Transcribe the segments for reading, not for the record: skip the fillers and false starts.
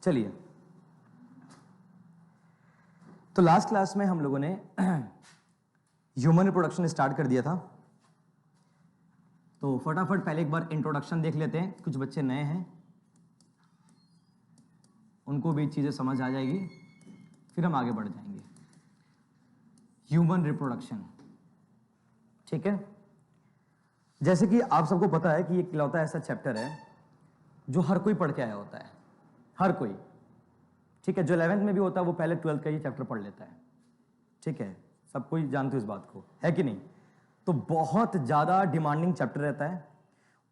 चलिए, तो last class में हम लोगों ने ह्यूमन रिप्रोडक्शन स्टार्ट कर दिया था। तो फटाफट पहले एक बार इंट्रोडक्शन देख लेते हैं। कुछ बच्चे नए हैं, उनको भी चीजें समझ आ जाएगी, फिर हम आगे बढ़ जाएंगे। ह्यूमन रिप्रोडक्शन, ठीक है। जैसे कि आप सबको पता है कि ये इकलौता ऐसा चैप्टर है जो हर कोई पढ़ के आया होता है, हर कोई, ठीक है। जो 11th में भी होता है वो पहले 12th का ये चैप्टर पढ़ लेता है, ठीक है। सब कोई जानते हो इस बात को, है कि नहीं। तो बहुत ज्यादा डिमांडिंग चैप्टर रहता है,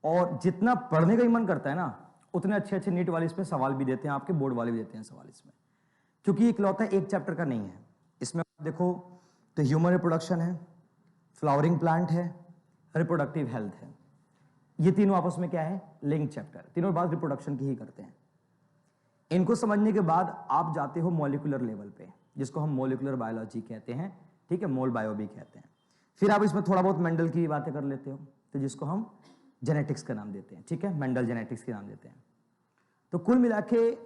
और जितना पढ़ने का ही मन करता है ना, उतने अच्छे अच्छे नीट वाले इसमें सवाल भी देते हैं, आपके बोर्ड वाले भी देते हैं सवाल इसमें, क्योंकि इकलौता एक चैप्टर का नहीं है। इसमें आप देखो तो ह्यूमन रिप्रोडक्शन है, फ्लावरिंग प्लांट है, रिप्रोडक्टिव हेल्थ है। ये तीनों आपस में क्या है, लिंक चैप्टर, तीनों बात रिप्रोडक्शन की ही करते हैं। इनको समझने के बाद आप जाते हो मॉलिक्यूलर लेवल पे, जिसको हम मॉलिक्यूलर बायोलॉजी कहते हैं, ठीक है, मोल बायो भी कहते हैं। फिर आप इसमें थोड़ा बहुत मेंडल की बातें कर लेते हो, तो जिसको हम जेनेटिक्स का नाम देते हैं, ठीक है, मेंडल जेनेटिक्स के नाम देते हैं। तो कुल मिला के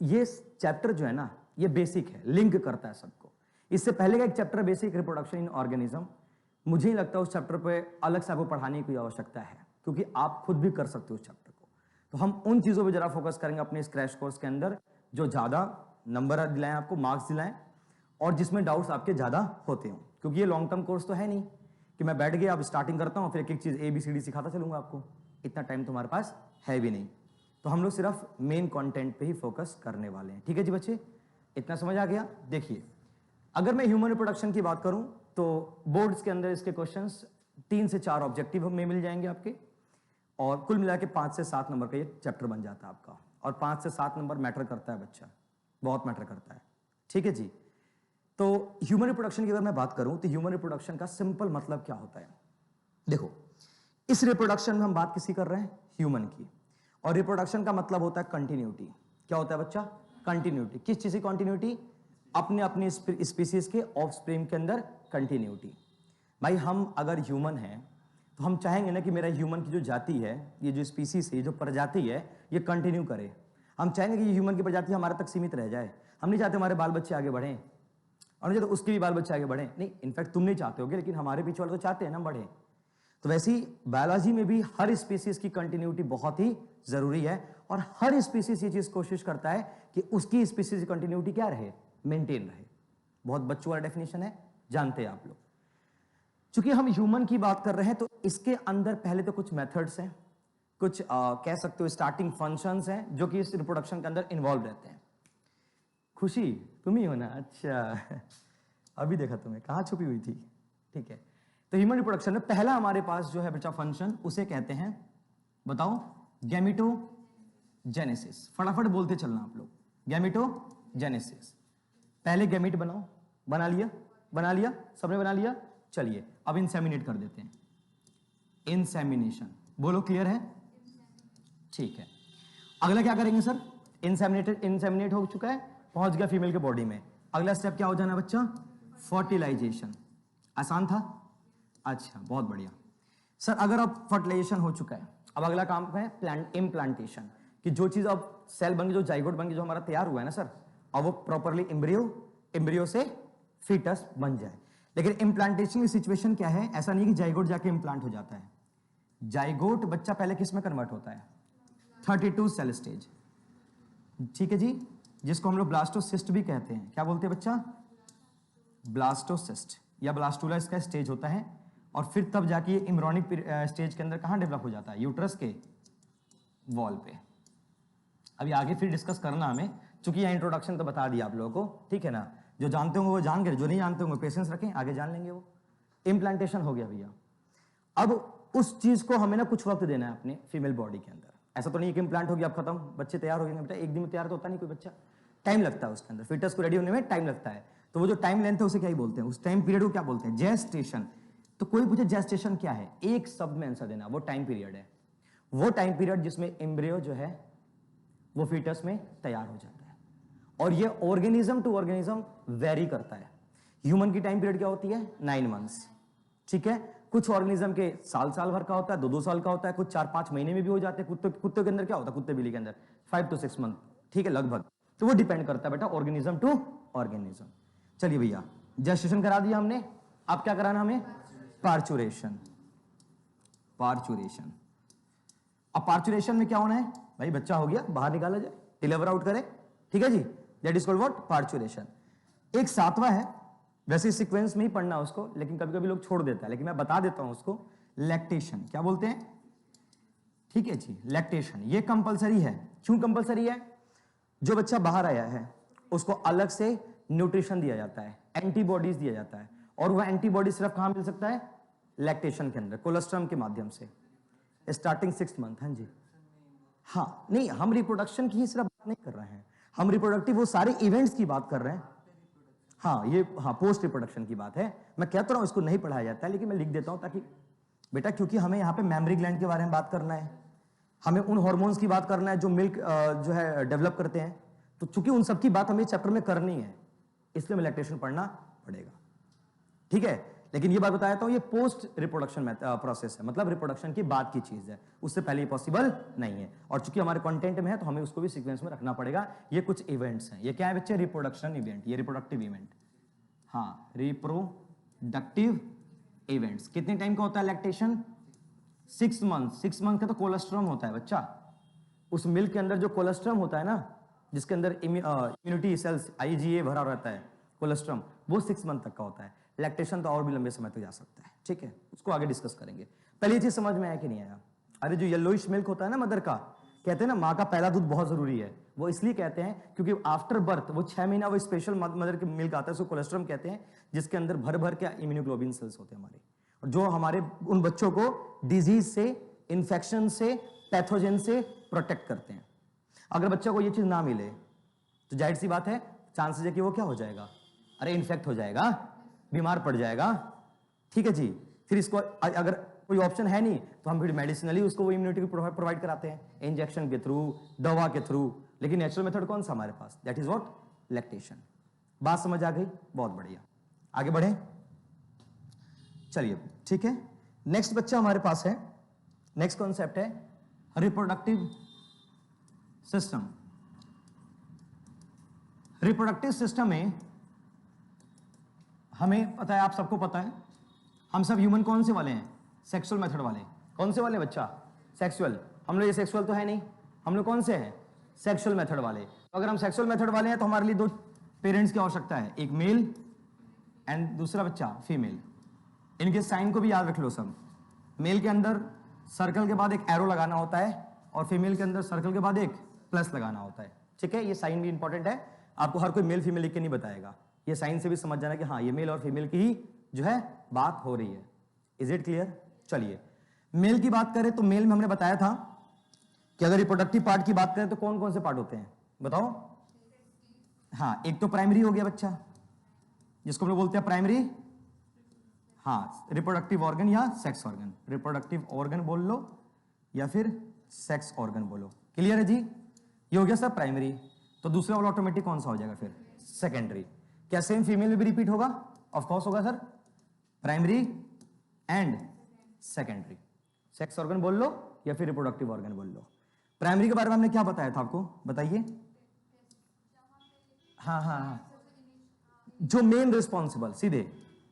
ये चैप्टर जो है ना, ये बेसिक है, लिंक करता है सबको। इससे पहले का एक chapter basic reproduction in organism, मुझे नहीं लगता उस चैप्टर पे अलग से आपको पढ़ाने की आवश्यकता है, क्योंकि आप खुद भी कर सकते हो उस चैप्टर को। तो हम उन चीजों पे जरा फोकस करेंगे अपने इस क्रैश कोर्स के अंदर, जो ज्यादा नंबर दिलाएं, आपको मार्क्स दिलाएं, और जिसमें डाउट्स आपके ज्यादा होते हो। क्योंकि ये लॉन्ग टर्म कोर्स तो है नहीं कि मैं बैठ गया अब स्टार्टिंग करता हूं फिर एक एक चीज ABCD सिखाता चलूंगा आपको, इतना टाइम तुम्हारे पास है भी नहीं। तो हम लोग सिर्फ मेन कंटेंट पे ही फोकस करने वाले हैं, ठीक है जी बच्चे, इतना समझ आ गया। देखिए, अगर मैं ह्यूमन रिप्रोडक्शन की बात करूं तो बोर्ड्स के अंदर इसके क्वेश्चंस 3 से 4 ऑब्जेक्टिव में मिल जाएंगे आपके, और कुल मिला के 5 से 7 नंबर का ये चैप्टर बन जाता है आपका। और 5 से 7 नंबर मैटर करता है बच्चा, बहुत मैटर करता है, ठीक है जी। तो ह्यूमन रिप्रोडक्शन की अगर मैं बात करूं तो ह्यूमन रिप्रोडक्शन का सिंपल मतलब क्या होता है। देखो, इस रिप्रोडक्शन में हम बात किसी कर रहे हैं, ह्यूमन की, और रिप्रोडक्शन का मतलब होता है कंटिन्यूटी। क्या होता है बच्चा, कंटिन्यूटी। किस चीज की कंटिन्यूटी, अपने अपने स्पीसीज के ऑफस्प्रिंग के अंदर कंटिन्यूटी। भाई हम अगर ह्यूमन हैं तो हम चाहेंगे ना कि मेरा ह्यूमन की जो जाति है, ये जो स्पीसीज है, जो प्रजाति है, ये कंटिन्यू करे। हम चाहेंगे कि ह्यूमन की प्रजाति हमारे तक सीमित रह जाए। हम नहीं चाहते हमारे बाल बच्चे आगे बढ़ें, और नहीं चाहते उसके भी बाल बच्चे आगे बढ़े। नहीं, इनफैक्ट तुम नहीं चाहते होगे, लेकिन हमारे पीछे वाले तो चाहते हैं ना बढ़े। तो वैसे ही बायोलॉजी में भी हर स्पीसीज की कंटिन्यूटी बहुत ही जरूरी है, और हर स्पीसीज ये चीज कोशिश करता है कि उसकी स्पीसीज की कंटिन्यूटी क्या रहे, मेंटेन रहे। बहुत बच्चों वाला डेफिनेशन है, जानते हैं आप लोग। चूंकि हम ह्यूमन की बात कर रहे हैं तो इसके अंदर पहले तो कुछ मेथड्स हैं, कुछ कह सकते हो स्टार्टिंग फंक्शंस हैं, जो कि इस रिप्रोडक्शन के अंदर इन्वॉल्व रहते हैं। खुशी तुम ही हो ना, अच्छा अभी देखा तुम्हें, कहां छुपी हुई थी, ठीक है। तो ह्यूमन रिप्रोडक्शन में पहला हमारे पास जो है बच्चा फंक्शन, उसे कहते हैं, बताओ, गैमेटोजेनेसिस। फटाफट बोलते चलना आप लोग, गैमेटोजेनेसिस। पहले गैमेट बनाओ, बना लिया, बना लिया, सबने बना लिया। चलिए अब इंसेमिनेट कर देते हैं, इंसेमिनेशन बोलो, क्लियर है, ठीक है। अगला क्या करेंगे सर, इंसेमिनेट हो चुका है, पहुंच गया फीमेल के बॉडी में। अगला स्टेप क्या हो जाना बच्चा, फर्टिलाइजेशन। आसान था, अच्छा बहुत बढ़िया सर। अगर अब फर्टिलाइजेशन हो चुका है, अब अगला काम है प्लांट इम्प्लांटेशन, कि जो चीज अब सेल बन गई, जो जाइगोट बन गई, जो हमारा तैयार हुआ है ना सर, अब वो प्रॉपरली एम्ब्रियो से फीटस बन जाए। लेकिन इम्प्लांटेशन की सिचुएशन क्या है, ऐसा नहीं कि जाइगोट जाके इम्प्लांट हो जाता है। जाइगोट बच्चा पहले किस में कन्वर्ट होता है, 32 सेल स्टेज, ठीक है जी, जिसको हम लोग ब्लास्टोसिस्ट भी कहते हैं। क्या बोलते हैं बच्चा, ब्लास्टोसिस्ट या ब्लास्टूला इसका स्टेज होता है। और फिर तब जाके ये एम्ब्रियोनिक स्टेज के अंदर कहां डेवलप हो जाता है, यूट्रस के वॉल पे। अभी आगे फिर डिस्कस करना हमें, चूंकि यह इंट्रोडक्शन तो बता दिया आप लोगों को, ठीक है ना। जो जानते होंगे वो जान गए, जो नहीं जानते होंगे पेशेंस रखें, आगे जान लेंगे वो। इम्प्लांटेशन हो गया भैया। अब उस चीज को हमें ना कुछ वक्त देना है अपने फीमेल बॉडी के अंदर। ऐसा तो नहीं कि इम्प्लांट हो गया अब खत्म, बच्चे तैयार हो गए बेटा, एक दिन में तैयार तो होता नहीं कोई बच्चा, टाइम लगता है उसके अंदर, फिटस को रेडी होने में टाइम लगता है। तो वो जो टाइम लेंथ है उसे क्या ही बोलते हैं, उस टाइम पीरियड को क्या बोलते हैं, जेस्टेशन। तो कोई पूछे जेस्टेशन क्या है, एक शब्द में आंसर देना, वो टाइम पीरियड है। वो टाइम पीरियड जिसमें एम्ब्रियो जो है वो फीटस में तैयार हो जाता है। और ये ऑर्गेनिज्म टू ऑर्गेनिज्म वेरी करता है। ह्यूमन की टाइम पीरियड क्या होती है, 9 मंथ्स, ठीक है। कुछ ऑर्गेनिज्म के साल भर का होता है, 2-2 साल का होता है, कुछ 4-5 महीने में भी हो जाते हैं। कुत्ते के अंदर क्या होता है, कुत्ते बिल्ली के अंदर 5 to 6 मंथ, ठीक है, लगभग। तो वो डिपेंड करता है बेटा ऑर्गेनिज्म टू ऑर्गेनिज्म। चलिए भैया, जेस्टेशन करा दिया हमने, अब क्या कराना हमें? पार्चुरेशन। पार्चुरेशन, अब पार्चुरेशन में क्या होना है भाई? बच्चा हो गया, बाहर निकाला जाए, डिलीवर आउट करे, ठीक है जी, that is called what? Parturition. एक सातवां है, वैसे सीक्वेंस में ही पढ़ना उसको, लेकिन कभी कभी लोग छोड़ देता है, लेकिन मैं बता देता हूं उसको। लैक्टेशन, क्या बोलते हैं? ठीक है जी, लैक्टेशन ये कंपलसरी है। क्यों कंपलसरी है? जो बच्चा बाहर आया है उसको अलग से न्यूट्रिशन दिया जाता है, एंटीबॉडीज दिया जाता है, और वह एंटीबॉडी सिर्फ कहां मिल सकता है? लैक्टेशन के अंदर, कोलेस्ट्रम के माध्यम से, स्टार्टिंग 6th मंथ। हाँ जी, हाँ, नहीं, हम रिप्रोडक्शन की ही सिर्फ बात नहीं कर रहे हैं, हम रिप्रोडक्टिव वो सारे इवेंट्स की बात कर रहे हैं। हाँ, ये हाँ पोस्ट रिप्रोडक्शन की बात है। मैं कहता रहा हूं इसको नहीं पढ़ाया जाता है, लेकिन मैं लिख देता हूं ताकि बेटा, क्योंकि हमें यहाँ पे मेमरी ग्लैंड के बारे में बात करना है, हमें उन हार्मोन्स की बात करना है जो मिल्क जो है डेवलप करते हैं, तो चूंकि उन सब की बात हमें चैप्टर में करनी है, इसलिए हमें लैक्टेशन पढ़ना पड़ेगा, ठीक है। लेकिन ये बात बताया था, ये पोस्ट रिप्रोडक्शन प्रोसेस है, मतलब रिप्रोडक्शन की बाद की चीज है, उससे पहले ये पॉसिबल नहीं है। और चूंकि हमारे कंटेंट में है तो हमें उसको भी सीक्वेंस में रखना पड़ेगा। ये कुछ इवेंट्स हैं, ये क्या है बच्चे? रिप्रोडक्शन इवेंट, ये रिप्रोडक्टिव इवेंट। हाँ, रिप्रोडक्टिव इवेंट्स। कितने टाइम का होता है लैक्टेशन? 6 मंथ। 6 मंथ का तो कोलेस्ट्रम होता है बच्चा, उस मिल्क के अंदर जो कोलेस्ट्रम होता है ना, जिसके अंदर इम्यूनिटी सेल्स IgA भरा रहता है, कोलेस्ट्रम, वो 6 मंथ तक का होता है। लैक्टेशन तो और भी लंबे समय तक जा सकता है, ठीक है, उसको आगे डिस्कस करेंगे। पहले ये चीज समझ में आया कि नहीं आया? अरे जो येलोइश मिल्क होता है ना मदर का, कहते हैं ना माँ का पहला दूध बहुत जरूरी है, वो इसलिए कहते हैं क्योंकि आफ्टर बर्थ वो 6 महीना वो स्पेशल मदर के मिल्क आता है, उसको कोलेस्ट्रम कहते हैं, जिसके अंदर भर भर के इम्यूनोग्लोबिन सेल्स होते हैं हमारे, और जो हमारे उन बच्चों को डिजीज से, इंफेक्शन से, पैथोजन से प्रोटेक्ट करते हैं। अगर बच्चे को ये चीज ना मिले तो जाहिर सी बात है, चांसेस है कि वो क्या हो जाएगा? अरे इन्फेक्ट हो जाएगा, बीमार पड़ जाएगा, ठीक है जी। फिर इसको अगर कोई ऑप्शन है नहीं तो हम फिर मेडिसिनली उसको वो इम्यूनिटी प्रोवाइड कराते हैं, इंजेक्शन के थ्रू, दवा के थ्रू। लेकिन नेचुरल मेथड कौन सा हमारे पास? That is what? लैक्टेशन। बात समझ आ गई? बहुत बढ़िया, आगे बढ़े, चलिए, ठीक है। नेक्स्ट बच्चा हमारे पास है, नेक्स्ट कॉन्सेप्ट है रिप्रोडक्टिव सिस्टम। रिप्रोडक्टिव सिस्टम में हमें पता है, आप सबको पता है, हम सब ह्यूमन कौन से वाले हैं? सेक्सुअल मेथड वाले। कौन से वाले बच्चा? सेक्सुअल। हम लोग ये सेक्सुअल तो है नहीं, हम लोग कौन से हैं? सेक्सुअल मेथड वाले। तो अगर हम सेक्सुअल मेथड वाले हैं तो हमारे लिए 2 पेरेंट्स की आवश्यकता है, एक मेल एंड दूसरा बच्चा फीमेल। इनके साइन को भी याद रख लो सब। मेल के अंदर सर्कल के बाद एक एरो लगाना होता है, और फीमेल के अंदर सर्कल के बाद एक प्लस लगाना होता है, ठीक है। ये साइन भी इंपॉर्टेंट है, आपको हर कोई मेल फीमेल लिख के नहीं बताएगा, ये साइन से भी समझ जाना कि हाँ ये मेल और फीमेल की ही जो है बात हो रही है। Is it clear? चलिए, मेल की बात करें तो मेल में हमने बताया था कि अगर रिप्रोडक्टिव पार्ट की बात करें तो कौन कौन से पार्ट होते हैं बताओ? हाँ, एक तो प्राइमरी हो गया बच्चा, जिसको हम लोग बोलते हैं प्राइमरी, हाँ, रिप्रोडक्टिव ऑर्गन या सेक्स ऑर्गन। रिप्रोडक्टिव ऑर्गन बोल लो या फिर सेक्स ऑर्गन बोलो, क्लियर है जी? ये हो गया सर प्राइमरी। तो दूसरा वाला ऑटोमेटिक कौन सा हो जाएगा फिर? सेकेंडरी। क्या सेम फीमेल में भी रिपीट होगा? ऑफ कोर्स होगा sir, primary and secondary. Sex organ बोल लो या फिर रिप्रोडक्टिव ऑर्गन बोल लो। प्राइमरी के बारे में हमने क्या बताया था आपको, बताइए? हाँ हाँ हाँ, जो मेन रिस्पॉन्सिबल, सीधे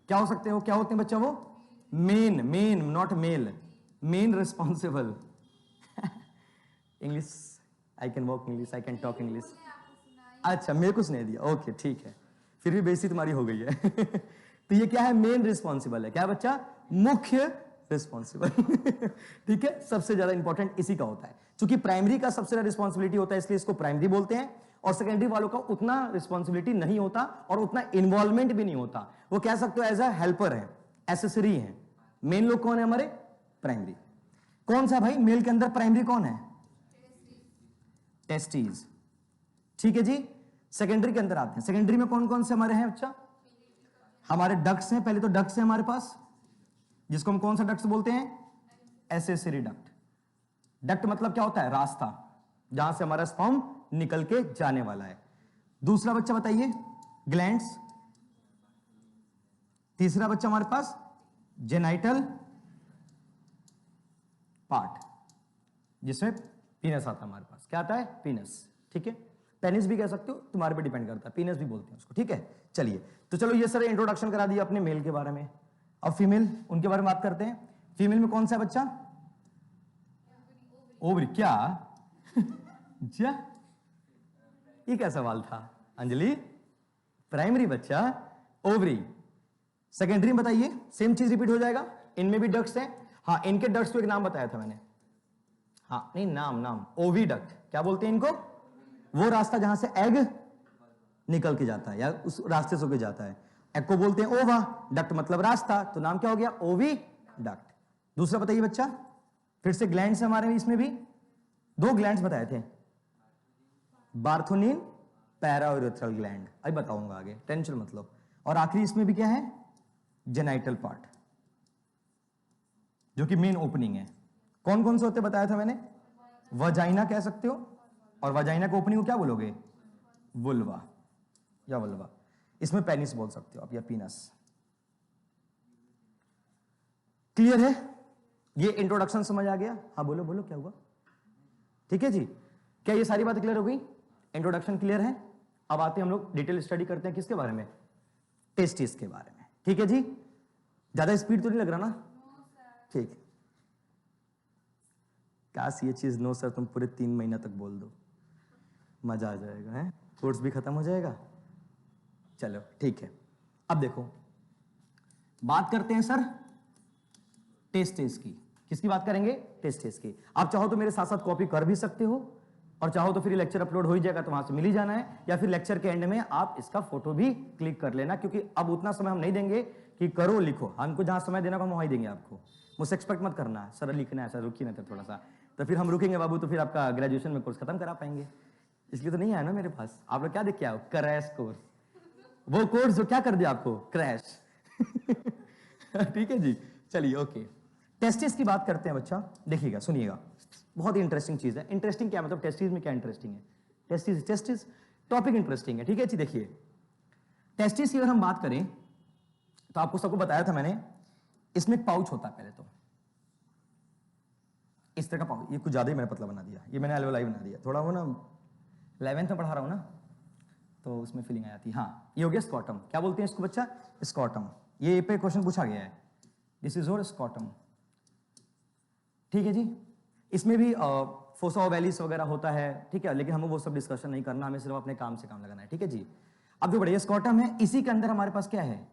क्या हो सकते हो, क्या होते हैं बच्चा वो? Main, main not male, main responsible. English, I can walk English, I can talk English. अच्छा, मेरे कुछ नहीं दिया, ओके ठीक है, फिर भी बेइज्जती तुम्हारी हो गई है। तो ये क्या है? मेन रिस्पॉन्सिबल है, क्या बच्चा? मुख्य रिस्पॉन्सिबल। ठीक है, सबसे ज्यादा इंपॉर्टेंट इसी का होता है, क्योंकि प्राइमरी का सबसे ज्यादा रिस्पॉन्सिबिलिटी होता है, इसलिए इसको प्राइमरी बोलते हैं। और सेकेंडरी वालों का उतना रिस्पॉन्सिबिलिटी नहीं होता और उतना इन्वॉल्वमेंट भी नहीं होता, वो कह सकते हो एज अ हेल्पर है, एसेसरी है। मेन लोग कौन है हमारे? प्राइमरी। कौन सा भाई मेल के अंदर प्राइमरी कौन है? टेस्टीज, ठीक है जी। सेकेंडरी के अंदर आते हैं, सेकेंडरी में कौन कौन से हमारे हैं बच्चा? हमारे डक्ट्स हैं, पहले तो डक्ट्स हैं हमारे पास, जिसको हम कौन सा डक्ट्स बोलते हैं? Accessory duct. डक्ट मतलब क्या होता है? रास्ता, जहां से हमारा स्पर्म निकल के जाने वाला है। दूसरा बच्चा बताइए? ग्लैंड्स। तीसरा बच्चा हमारे पास जेनाइटल पार्ट, जिसमें पीनस आता है हमारे पास। क्या आता है? पीनस, ठीक है। पेनिस भी कह सकते हो, तुम्हारे पे डिपेंड करता है, पीनस भी बोलते हैं उसको, ठीक है। चलिए, तो चलो ये सर इंट्रोडक्शन करा दिया अपने मेल के बारे में। अब फीमेल, उनके बारे में बात करते हैं। फीमेल में कौन सा है बच्चा? ओवरी। क्या जा, ये क्या सवाल था अंजलि? प्राइमरी बच्चा, ओवरी। सेकेंडरी में बताइए, सेम चीज रिपीट हो जाएगा, इनमें भी डक्ट्स है। हाँ, इनके डक्ट्स को एक नाम बताया था मैंने, हाँ नहीं नाम ओविडक्ट। क्या बोलते हैं इनको? वो रास्ता जहां से एग निकल के जाता है या उस रास्ते से होके जाता है, एग को बोलते हैं ओवा, डक्ट मतलब रास्ता, तो नाम क्या हो गया? ओविडक्ट। दूसरा बताइए बच्चा, फिर से ग्लैंड्स हमारे में, इसमें भी 2 ग्लैंड्स बताए थे, बार्थोनिन, पैरायूरेथ्रल ग्लैंड, अभी बताऊंगा आगे, टेंशन मत लो। और आखिरी इसमें भी क्या है? जेनाइटल पार्ट, जो कि मेन ओपनिंग है। कौन कौन से होते बताया था मैंने? वजाइना कह सकते हो, और वजाइना को ओपनिंग को क्या बोलोगे? वुल्वा या वल्वा। इसमें पेनिस बोल सकते हो आप या पीनस। क्लियर है? ये इंट्रोडक्शन समझ आ गया? हाँ बोलो बोलो, क्या हुआ? ठीक है जी, क्या ये सारी बातें क्लियर हो गई? इंट्रोडक्शन क्लियर है? अब आते हैं हम लोग डिटेल स्टडी करते हैं किसके बारे में? टेस्टिस के बारे में। ठीक है जी, ज्यादा स्पीड तो नहीं लग रहा ना? ठीक, काश ये चीज नो सर तुम पूरे 3 महीना तक बोल दो, मजा आ जाएगा, है कोर्स भी खत्म हो जाएगा। चलो ठीक है, अब देखो बात करते हैं सर टेस्टिस की। किसकी बात करेंगे? टेस्टिस की। आप चाहो तो मेरे साथ साथ कॉपी कर भी सकते हो, और चाहो तो फिर लेक्चर अपलोड हो ही जाएगा तो वहां से मिल ही जाना है, या फिर लेक्चर के एंड में आप इसका फोटो भी क्लिक कर लेना, क्योंकि अब उतना समय हम नहीं देंगे कि करो लिखो, हमको जहां समय देना हम वहीं देंगे आपको। मुझसे एक्सपेक्ट मत करना है सर लिखना है, सर रुकिए ना तो थोड़ा सा, तो फिर हम रुकेंगे बाबू, तो फिर आपका ग्रेजुएशन में कोर्स खत्म करा पाएंगे। इसलिए तो नहीं आया ना मेरे पास। आप लोग क्या देख के आओ? क्रैश कोर्स, वो कोर्स जो क्या कर दिया आपको? क्रैश। ठीक है जी, चलिए ओके। टेस्टिस की बात करते हैं बच्चा, देखिएगा सुनिएगा, बहुत ही इंटरेस्टिंग चीज है। इंटरेस्टिंग क्या मतलब? टेस्टिस में क्या इंटरेस्टिंग है? टेस्टिस टॉपिक इंटरेस्टिंग है, ठीक है जी। देखिए टेस्टिस की अगर हम बात करें तो आपको सबको बताया था मैंने, इसमें एक पाउच होता है पहले तो, इस तरह का पाउच। ये कुछ ज्यादा ही मैंने पतला बना दिया, ये मैंने एल्वेलाई बना दिया, थोड़ा वो ना 11th में पढ़ा रहा हूं ना, तो उसमें फीलिंग आ जाती है। हाँ, ये हो गया स्कॉटम। क्या बोलते हैं इसको बच्चा? स्कॉटम। ये पे क्वेश्चन पूछा गया है, दिस इज योर स्कॉटम। ठीक है जी, इसमें भी फोसा ओवैलिस वगैरह होता है, ठीक है, लेकिन हमें वो सब डिस्कशन नहीं करना, हमें सिर्फ अपने काम से काम लगाना है, ठीक है जी। अब जो बढ़िया स्कॉटम है, इसी के अंदर हमारे पास क्या है?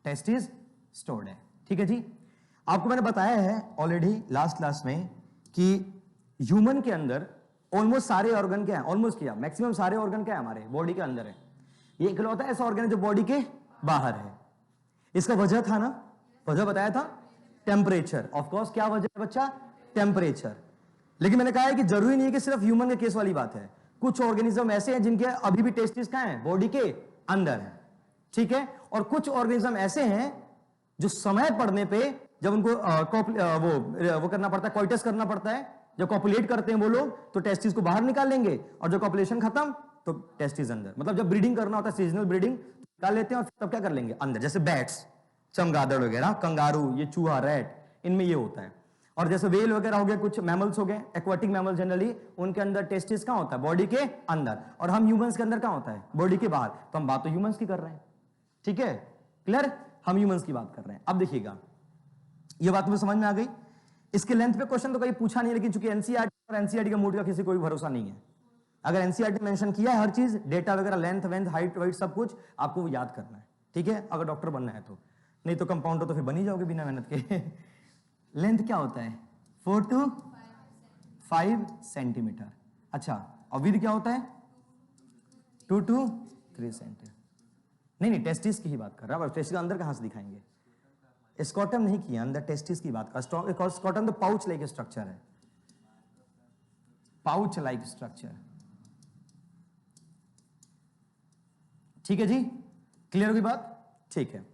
टेस्टिस स्टोर्ड है, ठीक है जी। आपको मैंने बताया है ऑलरेडी लास्ट क्लास में कि ह्यूमन के अंदर ऑलमोस्ट सारे ऑर्गन क्या है? ऑलमोस्ट क्या, मैक्सिमम सारे ऑर्गन क्या है हमारे बॉडी के अंदर है। ये इकलौता ऐसा ऑर्गन है जो बॉडी के बाहर है। इसका वजह था ना, वजह बताया था, टेम्परेचर। ऑफ कोर्स क्या वजह है बच्चा? टेम्परेचर। लेकिन मैंने कहा है कि जरूरी नहीं है कि सिर्फ ह्यूमन के केस वाली बात है, कुछ ऑर्गेनिज्म ऐसे हैं जिनके अभी भी टेस्टिस कहां है? बॉडी के अंदर है, ठीक है। और कुछ ऑर्गेनिज्म ऐसे हैं जो समय पड़ने पे जब उनको वो करना पड़ता है, कॉइटस करना पड़ता है, जब कॉपुलेट करते हैं वो लोग, तो टेस्टिस को बाहर निकाल लेंगे, और जब कॉपुलेशन खत्म तो टेस्टिस अंदर। मतलब जब ब्रीडिंग करना होता है, सीजनल ब्रीडिंग, निकाल लेते हैं और तब क्या कर लेंगे? अंदर। जैसे बैट्स, चमगादड़ वगैरह, कंगारू, ये चूहा, रैट, इनमें ये होता है। और जैसे वेल वगैरह हो गए, कुछ मैमल्स हो गए, एक्वाटिक मैमल जनरली, उनके अंदर टेस्टिस कहां होता है? बॉडी के अंदर। और हम ह्यूमंस के अंदर कहां होता है? बॉडी के बाहर। तो हम बात तो ह्यूमंस की कर रहे हैं, ठीक है, क्लियर? हम ह्यूमंस की बात कर रहे हैं। अब देखिएगा, ये बात मुझे समझ में आ गई। इसके लेंथ पे क्वेश्चन तो कहीं पूछा नहीं, लेकिन चूंकि एनसीईआरटी और एनसीईआरटी का मूड का किसी कोई भरोसा नहीं है। अगर एनसीईआरटी मेंशन किया है हर चीज, डेटा वगैरह, लेंथ वेंथ, हाइट वाइट, सब कुछ आपको याद करना है, ठीक है, अगर डॉक्टर बनना है तो। नहीं तो कंपाउंडर तो फिर बन ही जाओगे बिना मेहनत के। लेंथ क्या होता है? 4 to 5 सेंटीमीटर। अच्छा, और विड्थ क्या होता है? 2 to 3 सेंटीमीटर। नहीं, टेस्टिस की ही बात कर रहा है। टेस्टिस अंदर कहां से दिखाएंगे? स्कॉटम नहीं किया, अंदर टेस्टिस की बात कर। स्कॉटम तो पाउच लाइक स्ट्रक्चर है, पाउच लाइक स्ट्रक्चर, ठीक है जी, क्लियर होगी बात? ठीक है।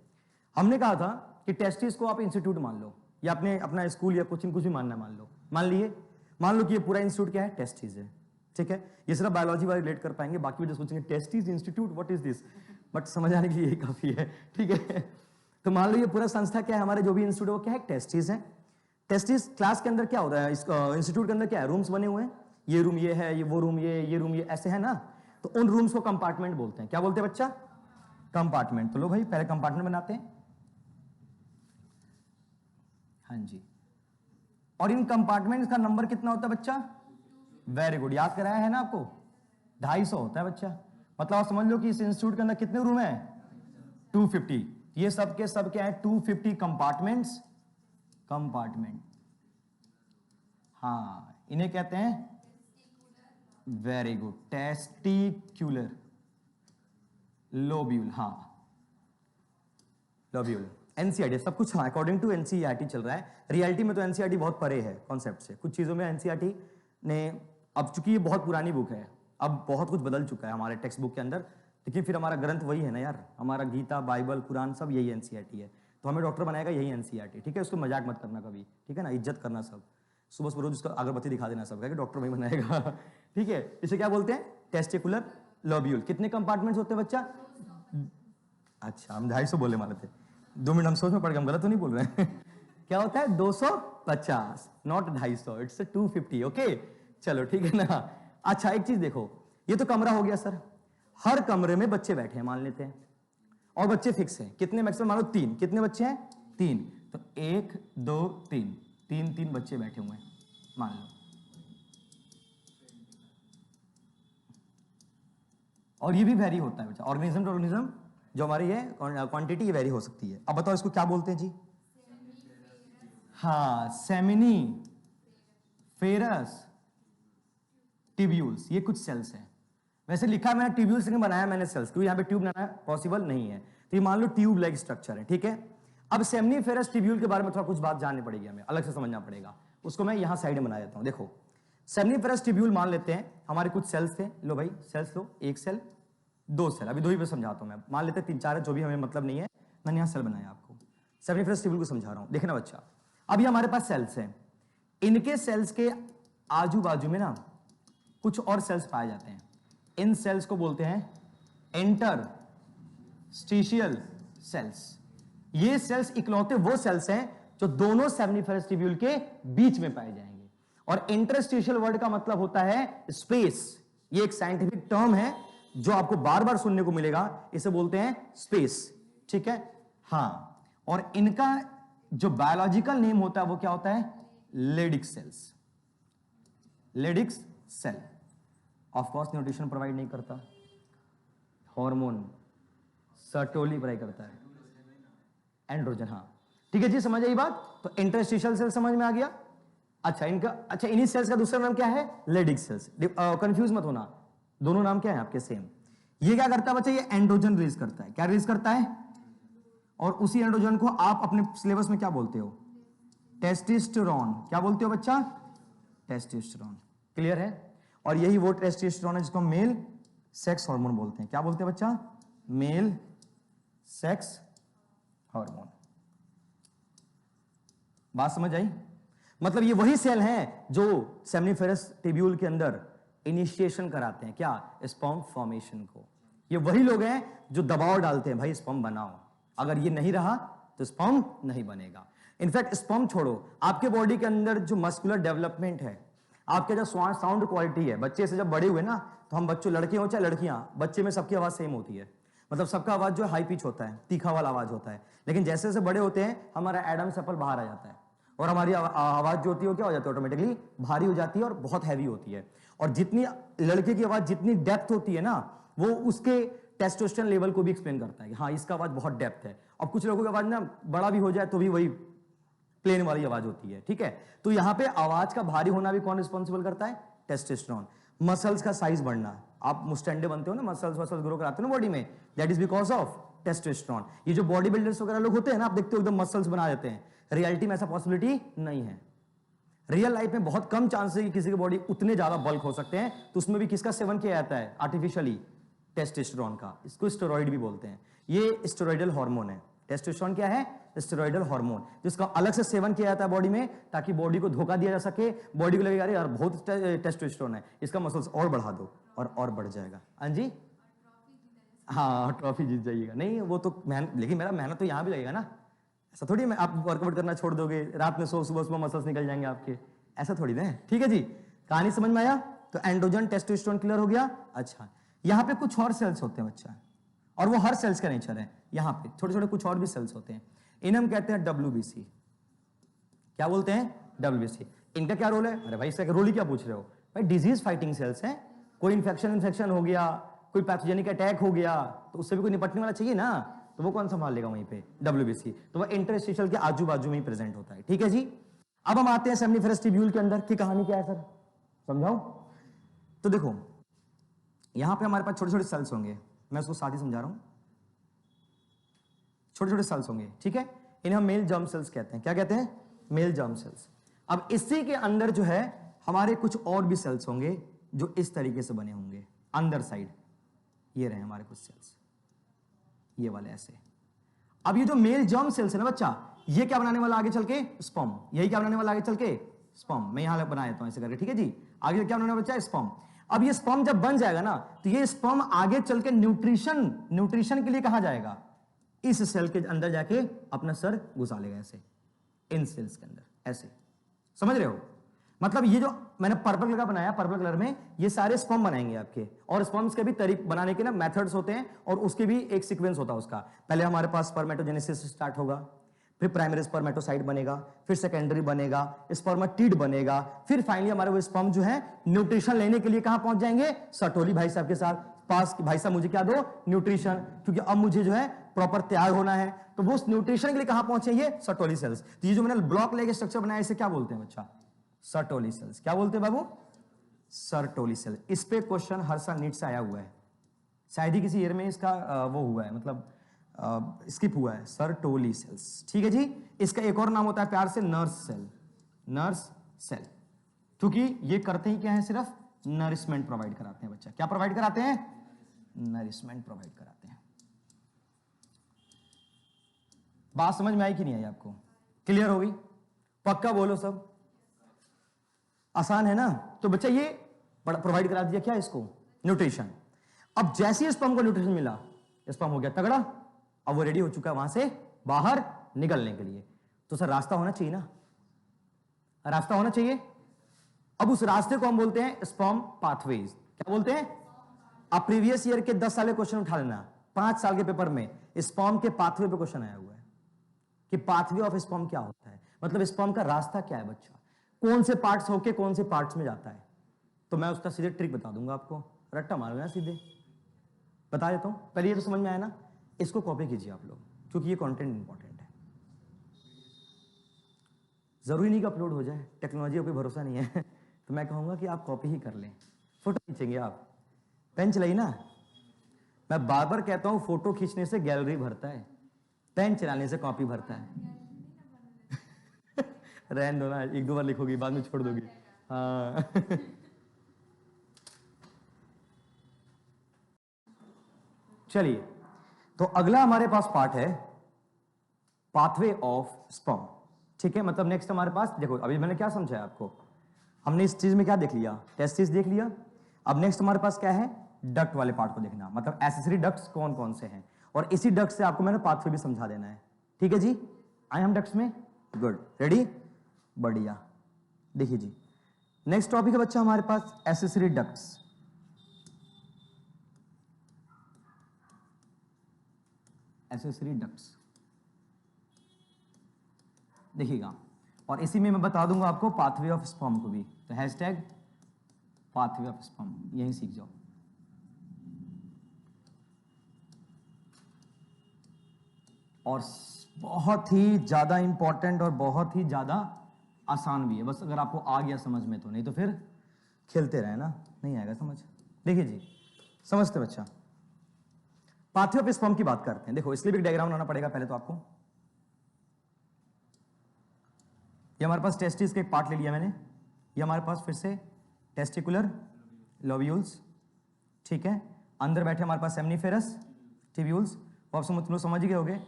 हमने कहा था कि टेस्टिस को आप इंस्टीट्यूट मान लो, या अपने अपना स्कूल या कोचिंग कुछ भी मानना मान लो। मान लो कि ये पूरा इंस्टीट्यूट क्या है? टेस्टिस है, ठीक है। ये सिर्फ बायोलॉजी वाले रिलेट कर पाएंगे, बाकी वजह सोचेंगे testis institute, what is this, but समझ आने के लिए यही काफी है, ठीक है। तो मान लो ये पूरा संस्था क्या है, हमारे जो भी इंस्टीट्यूट है वो क्या है? टेस्टिस है। टेस्टिस क्लास के अंदर क्या होता है? इंस्टीट्यूट के अंदर क्या है? रूम्स बने हुए हैं, ये रूम ये है, ये वो रूम ये रूम ये, ऐसे है ना। तो उन रूम्स को कंपार्टमेंट बोलते हैं। क्या बोलते हैं बच्चा? कंपार्टमेंट। तो लो भाई पहले कंपार्टमेंट बनाते हैं। हाँ जी। और इन कंपार्टमेंट्स का नंबर कितना होता है बच्चा? वेरी गुड, याद कराया है ना आपको, 250 होता है बच्चा। मतलब आप समझ लो कि इस इंस्टीट्यूट के अंदर कितने रूम है? 250। ये सब के सब क्या है? 250 कंपार्टमेंट्स। कंपार्टमेंट, हाँ, इन्हें कहते हैं, वेरी गुड, टेस्टिक्यूलर लोब्यूल। हाँ, लोब्यूल। एनसीईआरटी सब कुछ, हाँ, अकॉर्डिंग टू एनसीईआरटी चल रहा है। रियलिटी में तो एनसीईआरटी बहुत परे है कॉन्सेप्ट से। कुछ चीजों में एनसीईआरटी ने, अब चूंकि ये बहुत पुरानी बुक है, अब बहुत कुछ बदल चुका है हमारे टेक्स्ट बुक के अंदर, लेकिन फिर हमारा ग्रंथ वही है ना यार, हमारा गीता, बाइबल, कुरान सब यही एनसीईआरटी है। तो हमें डॉक्टर बनाएगा यही एनसीईआरटी, ठीक है? उसको मजाक मत करना कभी, ठीक है ना? इज्जत करना सब। सुबह सुबह रोज उसको अगरबत्ती दिखा देना सबका कि डॉक्टर वही बनाएगा। ठीक है? इसे क्या बोलते हैं? Testicular lobule. कितने कंपार्टमेंट्स होते हैं बच्चा? अच्छा, हम 250 बोलने वाले थे। 2 मिनट हम सोच में पड़ गए, हम गलत तो नहीं बोल रहे हैं? क्या होता है? 250, नॉट 250, इट्स 250। ओके, चलो ठीक है ना। अच्छा, एक चीज देखो, ये तो कमरा हो गया सर। हर कमरे में बच्चे बैठे हैं मान लेते हैं, और बच्चे फिक्स हैं। कितने मैक्सिमम? मान लो 3। कितने बच्चे हैं? 3। तो 1 2 3, 3 बच्चे बैठे हुए हैं मान लो। और ये भी वेरी होता है बच्चा, ऑर्गेनिज्म टू ऑर्गेनिज्म जो हमारी है क्वांटिटी, ये वेरी हो सकती है। अब बताओ इसको क्या बोलते हैं जी? हाँ, सेमिनी फेरस ट्यूब्यूल्स, ये कुछ सेल्स हैं। वैसे लिखा है मैंने ट्यूब्यूल्स, लेकिन बनाया मैंने सेल्स, क्योंकि यहाँ पे ट्यूब बनाना पॉसिबल नहीं है। तो ये मान लो ट्यूब लाइक स्ट्रक्चर है, ठीक है? अब सेमनीफेरस ट्यूब्यूल के बारे में थोड़ा कुछ बात जाननी पड़ेगी, हमें अलग से समझना पड़ेगा। उसको मैं यहाँ साइड में बना देता हूँ। देखो, सेमनीफेरस ट्यूब्यूल मान लेते हैं हमारे कुछ सेल्स थे। लो भाई सेल्स लो, 1 सेल 2 सेल, अभी 2 ही पे समझाता हूँ मैं। मान लेते हैं 3 4 है, जो भी हमें मतलब नहीं है, मैंने यहाँ सेल बनाया आपको। सेमनीफेरस ट्यूब्यूल को समझा रहा हूँ, देखना बच्चा। अभी हमारे पास सेल्स हैं, इनके सेल्स के आजू बाजू में ना कुछ और सेल्स पाए जाते हैं। इन सेल्स को बोलते हैं इंटरस्टिशियल सेल्स। ये सेल्स इकलौते वो सेल्स हैं जो दोनों सेमनीफेरस ट्यूब्यूल के बीच में पाए जाएंगे। और इंटरस्टिशियल वर्ड का मतलब होता है स्पेस। ये एक साइंटिफिक टर्म है जो आपको बार बार सुनने को मिलेगा, इसे बोलते हैं स्पेस, ठीक है? हाँ, और इनका जो बायोलॉजिकल नेम होता है वो क्या होता है? Leydig cells. Leydig's cell. Of course nutrition provide नहीं करता, हार्मोन सर्टोली प्रोवाइड करता है, एंड्रोजन। हाँ ठीक है जी, समझ आई बात? तो इंटरस्टिशियल सेल समझ में आ गया। अच्छा, इन्हीं सेल्स का दूसरा नाम क्या है? Leydig sales. कंफ्यूज मत होना, दोनों नाम क्या है आपके? सेम। ये क्या करता है बच्चा? ये एंड्रोजन रिलीज करता है। क्या रिलीज करता है? और उसी एंड्रोजन को आप अपने सिलेबस में क्या बोलते हो? टेस्टोस्टेरोन। क्या बोलते हो बच्चा? टेस्टोस्टेरोन। क्लियर है? और यही वो टेस्टोस्टेरोन है जिसको मेल सेक्स हार्मोन बोलते हैं। क्या बोलते हैं बच्चा? Male sex hormone. बात समझ आई? मतलब ये वही सेल हैं जो सेमनीफेरस ट्यूब्यूल के अंदर इनिशिएशन कराते हैं, क्या? स्पर्म फॉर्मेशन को। ये वही लोग हैं जो दबाव डालते हैं, भाई स्पर्म बनाओ, अगर ये नहीं रहा तो स्पर्म नहीं बनेगा। इनफैक्ट स्पर्म छोड़ो, आपके बॉडी के अंदर जो मस्कुलर डेवलपमेंट है, आपके जो साउंड क्वालिटी है, बच्चे से जब बड़े हुए ना, तो हम बच्चों, लड़के हो चाहे लड़कियां, बच्चे में सबकी आवाज सेम होती है। मतलब सबका आवाज जो हाई पिच होता है, तीखा वाला आवाज होता है। लेकिन जैसे जैसे बड़े होते हैं हमारा एडम्स एप्पल बाहर आ जाता है, और हमारी आवाज जो होती है वो क्या हो जाती है? ऑटोमेटिकली भारी हो जाती है और बहुत हैवी होती है। और जितनी लड़के की आवाज जितनी डेप्थ होती है ना, वो उसके टेस्टोस्टेरोन लेवल को भी एक्सप्लेन करता है कि हाँ इसका आवाज बहुत डेप्थ है। और कुछ लोगों की आवाज ना बड़ा भी हो जाए तो भी वही प्लेन वाली आवाज होती है, ठीक है? तो यहां पे आवाज का भारी होना भी कौन रिस्पॉन्सिबल करता है? टेस्टोस्टेरोन। मसल्स का साइज बढ़ना, आप मुस्टैंडे बनते हो ना, मसल्स ग्रो कराते हो ना बॉडी में, that is because of testosterone. ये जो बॉडी बिल्डर्स वगैरह लोग होते हैं ना, आप देखते हो एकदम मसल्स बना देते हैं, रियलिटी में ऐसा पॉसिबिलिटी नहीं है। रियल लाइफ में बहुत कम चांस है कि किसी की बॉडी उतने ज्यादा बल्क हो सकते हैं। तो उसमें भी किसका सेवन किया जाता है आर्टिफिशियली? टेस्टोस्टेरोन का। इसको स्टेरॉइड भी बोलते हैं। ये स्टेरॉइडल हार्मोन है। टेस्टोस्टेरोन क्या है? स्टेरॉइडल हार्मोन, जिसका अलग से सेवन किया जाता है बॉडी में, ताकि बॉडी को धोखा दिया जा सके। बॉडी को लगेगा अरे यार बहुत टेस्टोस्टेरोन है, इसका मसल्स और बढ़ा दो, और बढ़ जाएगा। हाँ जी, हाँ ट्रॉफी जीत जाइएगा। नहीं वो तो लेकिन मेरा मेहनत तो यहाँ भी लगेगा ना। ऐसा थोड़ी मैं आप वर्कआउट करना छोड़ दोगे, रात में सो, सुबह सुबह मसल्स निकल जाएंगे आपके, ऐसा थोड़ी ना है। ठीक है जी, कहानी समझ में आया? तो एंड्रोजन टेस्टोस्टेरोन क्लियर हो गया। अच्छा, यहां पे कुछ और सेल्स होते हैं बच्चा, और वो हर सेल्स का नेचर है। यहां पे छोटे छोटे कुछ और भी सेल्स होते हैं, इन्हें हम कहते हैं WBC। क्या बोलते हैं? WBC। इनका क्या रोल है? अरे भाई इसका रोल ही क्या पूछ रहे हो भाई? डिजीज फाइटिंग सेल्स हैं। कोई इन्फेक्शन हो गया, कोई पैथोजेनिक अटैक हो गया, तो उससे भी कोई निपटने वाला चाहिए ना, तो वो कौन संभाल लेगा वहीं पे? WBC। तो वो इंटरस्टिशियल के आजू बाजू में ही प्रेजेंट होता है। ठीक है जी। अब हम आते हैं सेमनीफेरस ट्यूब्यूल के अंदर की कहानी क्या है सर, समझाओ। तो देखो यहां पे हमारे पास छोटे छोटे सेल्स होंगे, मैं उसको साथ ही समझा रहा हूं। छोटे छोटे सेल्स होंगे, ठीक है, इन्हें हम मेल जर्म सेल्स कहते हैं। क्या कहते हैं? Male germ cells. अब इसी के अंदर जो है हमारे कुछ और भी सेल्स होंगे जो इस तरीके से बने होंगे अंदर साइड। ये रहे हमारे कुछ सेल्स, ये वाले ऐसे। अब ये जो मेल जर्म सेल्स है ना बच्चा, ये क्या बनाने वाला आगे चल के? स्पर्म। यही क्या बनाने वाला आगे चल के? स्पर्म। मैं यहां बना देता हूं ऐसे करके, ठीक है जी। आगे क्या बनाने वाला बच्चा? स्पर्म। अब ये स्पर्म जब बन जाएगा ना, तो ये स्पर्म आगे चल के न्यूट्रिशन के लिए कहां जाएगा? इस सेल के अंदर जाके अपना सर घुसा लेगा ऐसे, इन सेल्स के अंदर ऐसे। समझ रहे हो? मतलब ये जो मैंने पर्पल कलर का बनाया, पर्पल कलर में ये सारे स्पर्म बनाएंगे आपके, और स्पर्म्स के भी तरीके बनाने के ना मेथड्स होते हैं, और उसके भी एक सीक्वेंस होता है उसका। पहले हमारे पास स्पर्मेटोजेनेसिस स्टार्ट होगा, फिर प्राइमरी स्पर्मेटोसाइट बनेगा, फिर सेकेंडरी बनेगा, स्पर्मेटिड बनेगा, फिर फाइनली हमारे वो स्पर्म जो है न्यूट्रिशन लेने के लिए कहां पहुंच जाएंगे? सटोली भाई साहब के साथ पास कि भाई साहब मुझे क्या दो? न्यूट्रिशन, क्योंकि अब मुझे जो है प्रॉपर तैयार होना है। तो वो न्यूट्रिशन के लिए कहां पहुंचे? ये सटोली सेल्स। तो ये जो मैंने ब्लॉक लेके स्ट्रक्चर बनाया, इसे क्या बोलते हैं बच्चा? Sertoli cells. क्या बोलते हैं बाबू? Sertoli cell. इस पे क्वेश्चन हर साल नीट से आया हुआ है, शायद ही किसी ईयर में इसका वो हुआ है, मतलब स्किप हुआ है। सर्टोली सेल्स, ठीक है जी। इसका एक और नाम होता है प्यार से नर्स सेल। नर्स सेल, क्योंकि ये करते ही क्या है? सिर्फ नरिशमेंट प्रोवाइड कराते हैं बच्चा। क्या प्रोवाइड कराते हैं? नरिशमेंट प्रोवाइड कराते हैं। बात समझ में आई कि नहीं आई आपको? क्लियर होगी? पक्का बोलो सब। आसान है ना? तो बच्चा ये प्रोवाइड करा दिया क्या इसको? न्यूट्रिशन। अब जैसे ही स्पर्म को न्यूट्रिशन मिला, स्पर्म हो गया तगड़ा, अब वो रेडी हो चुका है वहां से बाहर निकलने के लिए। तो सर रास्ता होना चाहिए ना, रास्ता होना चाहिए। अब उस रास्ते को हम बोलते हैं स्पर्म पाथवेज। क्या बोलते हैं? आप प्रीवियस ईयर के 10 साल के क्वेश्चन उठा लेना, 5 साल के पेपर में स्पर्म के पाथवे पे क्वेश्चन आया हुआ है कि पाथवे ऑफ स्पर्म क्या होता है, मतलब स्पर्म का रास्ता क्या है बच्चा, कौन से पार्ट्स होके कौन से पार्ट्स में जाता है। तो मैं उसका सीधे ट्रिक बता दूंगा आपको, रट्टा मार लेना सीधे बता देता हूं। पहले ये तो समझ में आया ना, इसको कॉपी कीजिए आप लोग, क्योंकि ये कंटेंट इंपॉर्टेंट है। जरूरी नहीं कि अपलोड हो जाए, टेक्नोलॉजी का कोई भरोसा नहीं है तो मैं कहूंगा कि आप कॉपी ही कर लें। फोटो खींचेंगे आप, पेन चलाई ना, मैं बार बार कहता हूं फोटो खींचने से गैलरी भरता है, पेन चलाने से कॉपी भरता है रहने दो ना, 1-2 बार लिखोगी बाद में छोड़ दोगी। हाँ चलिए, तो अगला हमारे पास पार्ट है पाथवे ऑफ स्पर्म। ठीक है, मतलब नेक्स्ट हमारे पास देखो, अभी मैंने क्या समझाया आपको, हमने इस चीज में क्या देख लिया? टेस्टिस देख लिया। अब नेक्स्ट हमारे पास क्या है? डक्ट वाले पार्ट को देखना, मतलब एसेसरी डक्ट्स कौन कौन से हैं, और इसी डक्ट से आपको मैंने पाथवे भी समझा देना है। ठीक है जी, आए हम डक्ट्स में? गुड, रेडी, बढ़िया। देखिए जी, नेक्स्ट टॉपिक है बच्चा हमारे पास एसेसरी डक्ट्स। एसेसरी डक्ट्स देखिएगा, और इसी में मैं बता दूंगा आपको पाथवे ऑफ स्पर्म को भी, तो हैशटैग पाथवे ऑफ स्पर्म यही सीख जाओ। और बहुत ही ज्यादा इंपॉर्टेंट और बहुत ही ज्यादा आसान भी है, बस अगर आपको आ गया समझ में तो, नहीं तो फिर खेलते रहे ना, नहीं आएगा समझ। देखिए जी, समझते बच्चा, पाथवे ऑफ स्पर्म की बात करते हैं। देखो इसलिए भी डायग्राम बनाना पड़ेगा पहले तो आपको। ये हमारे पास टेस्टिस का एक पार्ट ले लिया मैंने, ये हमारे पास फिर से टेस्टिकुलर लोब्यूल्स, ठीक है, अंदर बैठे हमारे पास सेमनीफेरस ट्यूब्यूल्स, वो आप समझ गए होगे,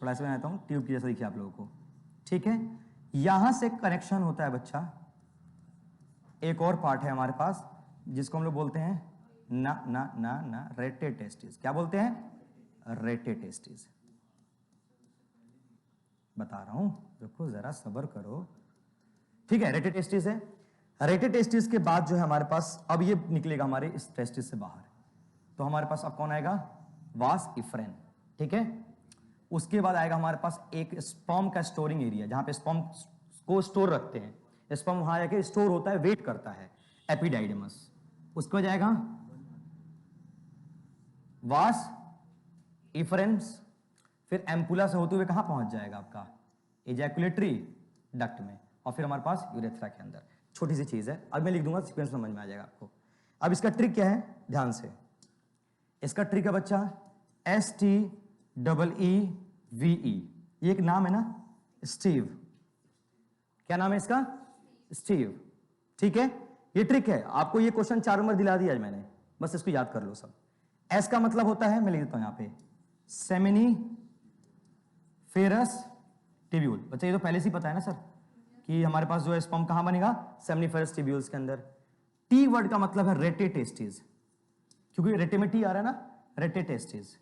थोड़ा ऐसे बनाता हूं ट्यूब की जैसा दिखिए आप लोगों को। ठीक है, यहां से कनेक्शन होता है बच्चा, एक और पार्ट है हमारे पास जिसको हम लोग बोलते हैं ना ना ना ना रेटे टेस्टिस। क्या बोलते हैं? रेटे टेस्टिस। बता रहा हूं, रुको जरा सब्र करो। ठीक है, रेटे टेस्टिस है। रेटे टेस्टिस के बाद जो है हमारे पास, अब ये निकलेगा हमारे इस टेस्टिस से बाहर, तो हमारे पास अब कौन आएगा, वास इफ्रेन, ठीक है। उसके बाद आएगा हमारे पास एक स्पर्म का स्टोरिंग एरिया, जहां पे स्पर्म को स्टोर रखते हैं, स्पर्म वहां जाके स्टोर होता है, वेट करता है, एपिडाइडमस। उसके बाद जाएगा वास इफरेंस, फिर एम्पुला से होते हुए कहां पहुंच जाएगा आपका, एजैकुलेटरी डक्ट में, और फिर हमारे पास यूरेथ्रा के अंदर। छोटी सी चीज है, अब मैं लिख दूंगा, सीक्वेंस समझ में आ जाएगा आपको। अब इसका ट्रिक क्या है, ध्यान से, इसका ट्रिक है बच्चा STEEVE, ये एक नाम है ना, स्टीव, क्या नाम है इसका, स्टीव, ठीक है। ये ट्रिक है, आपको ये क्वेश्चन 4 नंबर दिला दिया आज मैंने, बस इसको याद कर लो सब। एस का मतलब होता है, मैं लिख देता हूं यहां पे, सेमिनिफेरस टिब्यूल। बच्चा ये तो पहले से ही पता है ना सर, कि हमारे पास जो है स्पर्म कहां बनेगा, सेमिनिफेरस टिब्यूल्स के अंदर। टी वर्ड का मतलब है रेटे टेस्टिस, क्योंकि रेटे में टी आ रहा है ना, रेटे टेस्टिस।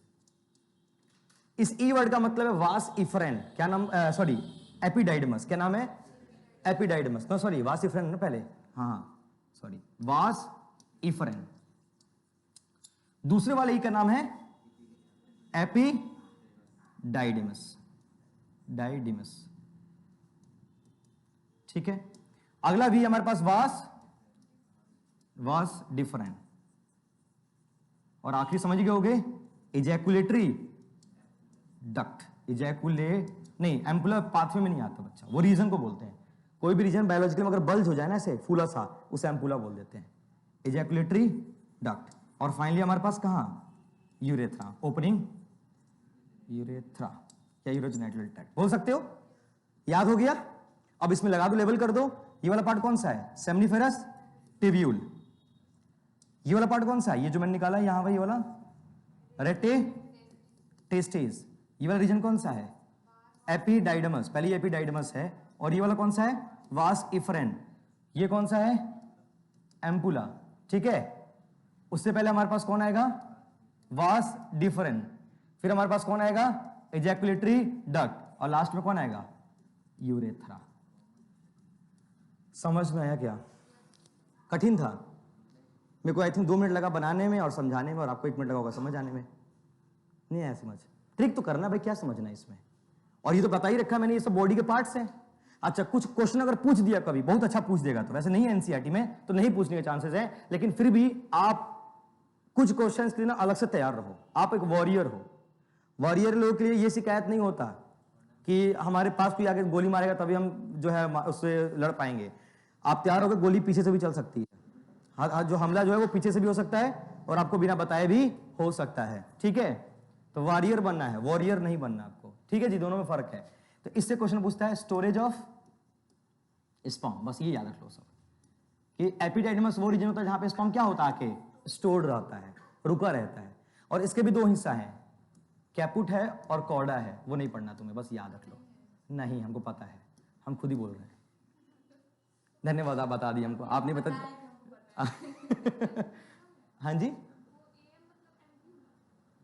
इस ई वर्ड का मतलब है वास इफरेन, क्या नाम, सॉरी एपिडाइडमस, क्या नाम है, एपिडाइडमस, नो सॉरी वास इफरेन ना पहले, हाँ सॉरी वास इफरेन। दूसरे वाले ई का नाम है एपिडाइडमस, डाइडिमस, ठीक है। अगला भी हमारे पास वास डिफरेंट, और आखिरी समझ गए होगे, इजैकुलेटरी डक्ट, नहीं एम्पुलर पाथवे में नहीं आता बच्चा, वो रीजन को बोलते हैं। कोई भी रीजन बायोलॉजिकल में अगर बल्ज हो जाए ना ऐसे फूला सा, उसे एम्पुला बोल देते हैं, इजैकुलेटरी डक्ट। और फाइनली हमारे पास कहां, यूरेथ्रा, ओपनिंग यूरेथ्रा या यूरोजेनिटल ट्रैक्ट बोल सकते हो, याद हो गया। अब इसमें लगा दो, लेबल कर दो, ये वाला पार्ट कौन सा है, सेमिनिफेरस टिब्यूल। ये वाला पार्ट कौन सा है, ये जो मैंने निकाला है यहां, भाई ये वाला रेटे टेस्टिस। ये वाला रीजन कौन सा है, एपिडाइडमस, पहले ये एपिडाइडमस है, और ये वाला कौन सा है, वास इफरेन। ये कौन सा है, एम्पुला, ठीक है। उससे पहले हमारे पास कौन आएगा, वास डिफरेन, फिर हमारे पास कौन आएगा, एजैकुलेटरी डक्ट, और लास्ट में कौन आएगा, यूरेथ्रा। समझ में आया क्या, कठिन था, मेरे को आई थिंक 2 मिनट लगा बनाने में और समझाने में, और आपको 1 मिनट लगा होगा समझ आने में। नहीं आया समझ, ट्रिक तो करना भाई, क्या समझना है इसमें, और ये तो बता ही रखा मैंने, ये सब बॉडी के पार्ट्स हैं। अच्छा, कुछ क्वेश्चन अगर पूछ दिया कभी, बहुत अच्छा पूछ देगा, तो वैसे नहीं है एनसीईआरटी में, तो नहीं पूछने के चांसेस हैं, लेकिन फिर भी आप कुछ क्वेश्चन के लिए ना अलग से तैयार रहो। आप एक वॉरियर हो, वॉरियर लोगों के लिए ये शिकायत नहीं होता कि हमारे पास कोई आगे गोली मारेगा तभी हम जो है उससे लड़ पाएंगे। आप तैयार होकर, गोली पीछे से भी चल सकती है, जो हमला जो है वो पीछे से भी हो सकता है, और आपको बिना बताए भी हो सकता है, ठीक है। तो वॉरियर बनना है, वॉरियर नहीं बनना आपको, ठीक है जी, दोनों में फर्क है। तो इससे क्वेश्चन पूछता है स्टोरेज ऑफ स्पर्म, बस ये याद रख लो सब, कि एपिडाइडमस वो रीजन होता है जहां पे स्पर्म क्या होता है, आके स्टोर्ड रहता है, रुका रहता है। और इसके भी 2 हिस्सा हैं, कैपुट है और कॉर्डा है, वो नहीं पढ़ना तुम्हें, बस याद रख लो। नहीं, हमको पता है, हम खुद ही बोल रहे हैं। धन्यवाद, आप बता दिए हमको, आप नहीं बता हाँ जी,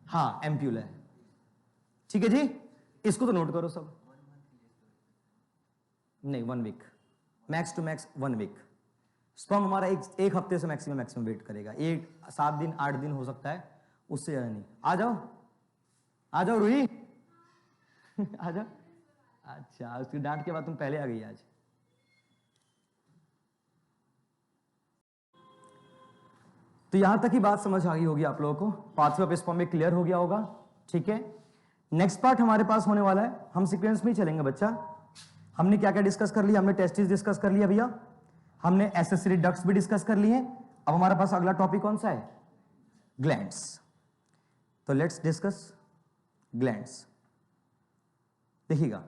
हाँ एम्प्यूल है, ठीक है जी, इसको तो नोट करो सब। नहीं, 1 week, max to max 1 week. Sperm हमारा एक हफ्ते से मैक्सिमम वेट करेगा, 7 दिन 8 दिन हो सकता है, उससे ज्यादा नहीं। आ जाओ रूही आ जाओ। अच्छा, उसकी डांट के बाद तुम पहले आ गई आज। तो यहां तक ही बात समझ आ गई होगी आप लोगों को, पाथवे ऑफ स्पर्म में क्लियर हो गया होगा, ठीक है। नेक्स्ट पार्ट हमारे पास होने वाला है, हम सीक्वेंस में ही चलेंगे बच्चा। हमने क्या क्या डिस्कस कर लिया, हमने टेस्टिस डिस्कस कर लिया भैया, हमने एसेसरी डक्ट्स भी डिस्कस कर लिए। अब हमारे पास अगला टॉपिक कौन सा है, ग्लैंड्स। तो लेट्स डिस्कस ग्लैंड्स। देखिएगा,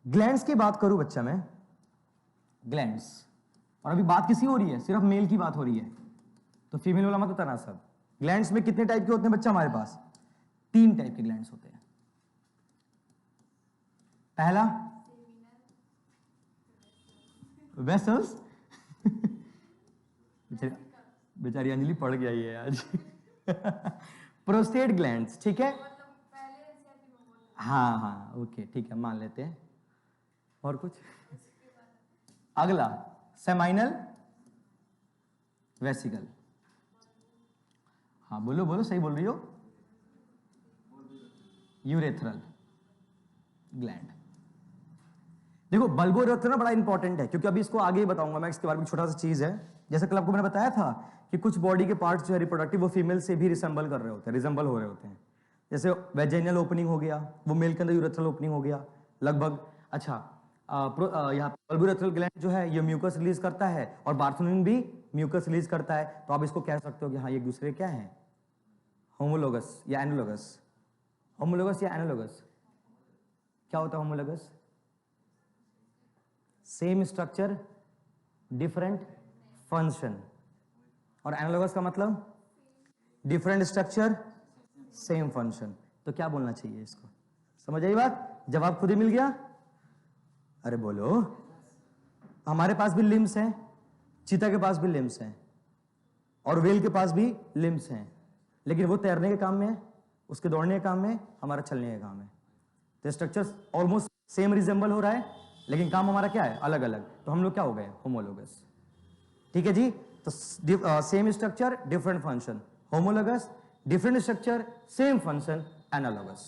ग्लैंड्स की बात करूं बच्चा मैं, ग्लैंड्स, और अभी बात किसी हो रही है, सिर्फ मेल की बात हो रही है, तो फीमेल वाला मत उतारना सब। ग्लैंड्स में कितने टाइप के होते हैं बच्चा, हमारे पास 3 टाइप के ग्लैंड्स होते हैं। पहला वेसल्स बेचारी अंजलि पढ़ गया ये आज प्रोस्टेट ग्लैंड्स, ठीक है, हाँ ओके, ठीक है, मान लेते हैं। और कुछ, अगला सेमाइनल वेसिकल, हाँ बोलो बोलो, सही बोल रही हो, यूरेथ्रल ग्लैंड। देखो बल्बोरेथ्रल ना बड़ा इंपॉर्टेंट है, क्योंकि अभी इसको आगे ही बताऊंगा मैं, इसके बारे में छोटा सा चीज है। जैसे कल आपको मैंने बताया था कि कुछ बॉडी के पार्ट्स जो है रिप्रोडक्टिव वो फीमेल से भी रिसेंबल कर रहे होते हैं, रिजेंबल हो रहे होते हैं। जैसे वेजाइनल ओपनिंग हो गया, वो मेल के अंदर यूरेथ्रल ओपनिंग हो गया लगभग। अच्छा, यहाँ बल्बोरेथ्रल ग्लैंड जो है ये म्यूकस रिलीज करता है, और बार्थोनिन भी म्यूकस रिलीज करता है। तो आप इसको कह सकते हो कि हाँ एक दूसरे क्या है, होमोलोगस या एनालोगस। होमोलोगस या एनालोगस, क्या होता है homologous? Same structure different function. और एनालोगस का मतलब डिफरेंट स्ट्रक्चर सेम फंक्शन। तो क्या बोलना चाहिए इसको, समझ आई बात? जवाब खुद ही मिल गया। अरे बोलो, हमारे पास भी लिम्स हैं, चीता के पास भी लिम्स हैं, और व्हेल के पास भी लिम्स हैं, लेकिन वो तैरने के काम में है, उसके दौड़ने के काम में, हमारा चलने के काम है। तो स्ट्रक्चर ऑलमोस्ट सेम रिजेंबल हो रहा है, लेकिन काम हमारा क्या है, अलग अलग। तो हम लोग क्या हो गए, होमोलोगस। ठीक है जी। तो same structure different function, homologous. Different structure same function, analogous.